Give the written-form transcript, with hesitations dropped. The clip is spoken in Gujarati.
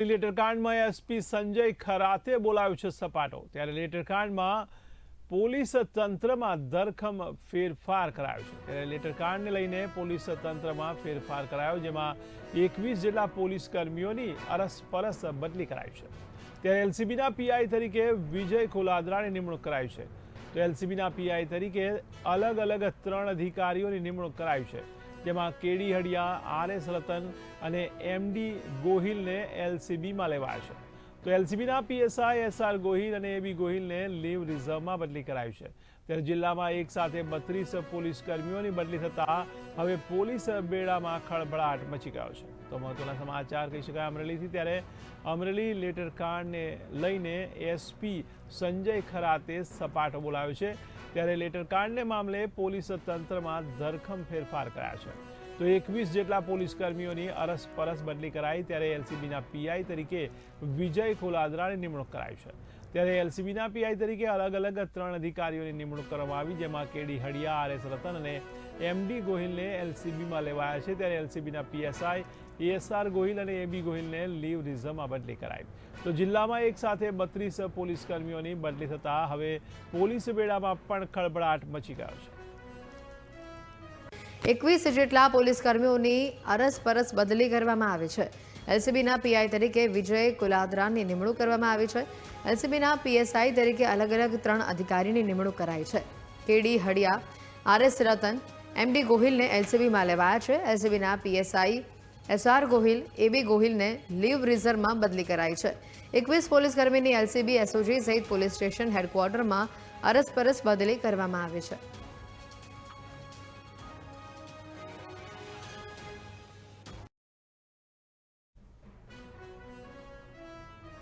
લેટરકાંડમાં એસપી સંજય ખરાતે બોલાવ્યો છે સપાટો। ત્યારે લેટરકાંડમાં પોલીસ તંત્રમાં ધરખમ ફેરફાર કરાયો છે। ત્યારે લેટરકાંડને લઈને પોલીસ તંત્રમાં ફેરફાર કરાયો, જેમાં 21 જેટલા પોલીસ કર્મીઓની અરસપરસ બદલી કરાઈ છે। ત્યારે એલસીબીના પીઆઈ તરીકે વિજય કોલાદરાની નિમણૂક કરાઈ છે। તો એલસીબીના પીઆઈ તરીકે અલગ અલગ 3 અધિકારીઓની નિમણૂક કરાઈ છે, જેમાં કેડી હડિયા, આરએસ રતન અને એમડી ગોહિલને એલસીબીમાં લેવાયા છે। તો એલસીબીના પીએસઆઈ એસઆર ગોહિલ અને એબી ગોહિલને લીવ રિઝર્વમાં બદલી કરાઈ છે। ત્યારે જિલ્લામાં એક સાથે 32 પોલીસ કર્મીઓની બદલી થતાં હવે પોલીસ બેડામાં ખળભળાટ મચી ગયો છે। તો મહત્વના સમાચાર કહી શકાય અમરેલીથી। ત્યારે અમરેલી લેટરકાંડને લઈને એસપી સંજય ખરાતે સપાટો બોલાવ્યો છે। ત્યારે લેટરકાંડને મામલે પોલીસ તંત્રમાં ધરખમ ફેરફાર કરાયા છે। તો 21 જેટલા પોલીસ કર્મીઓની અરસપરસ બદલી કરાઈ। ત્યારે એલસીબીના પીઆઈ તરીકે વિજય કોલાદરાની નિમણૂક કરાઈ છે। ત્યારે એલસીબીના પીઆઈ તરીકે અલગ અલગ 3 અધિકારીઓની નિમણૂક કરવામાં આવી, જેમાં કેડી હડિયા, આરએસ રતન અને એમડી ગોહિલને એલસીબીમાં લેવાયા છે। ત્યારે એલસીબીના પીએસઆઈ એસઆર ગોહિલ અને એબી ગોહિલને લીવ રિઝર્વમાં બદલી કરાઈ। તો જિલ્લામાં એક સાથે 32 પોલીસ કર્મીઓની બદલી થતાં હવે પોલીસ બેડામાં પણ ખળભળાટ મચી ગયો છે। 21 જેટલા પોલીસ કર્મીઓની અરસપરસ બદલી કરવામાં આવી છે। એલસીબીના પીઆઈ તરીકે વિજય કોલાદરાની નિમણૂક કરવામાં આવી છે। એલસીબીના પીએસઆઈ તરીકે અલગ અલગ 3 અધિકારીની નિમણૂક કરાઈ છે। કેડી હડિયા, આરએસ રતન, એમડી ગોહિલને એલસીબીમાં લેવાયા છે। એલસીબીના પીએસઆઈ એસઆર ગોહિલ, એબી ગોહિલને લીવ રિઝર્વમાં બદલી કરાઈ છે। 21 પોલીસ કર્મીની એલસીબી એસઓજી સહિત પોલીસ સ્ટેશન હેડક્વાર્ટરમાં અરસપરસ બદલી કરવામાં આવી છે।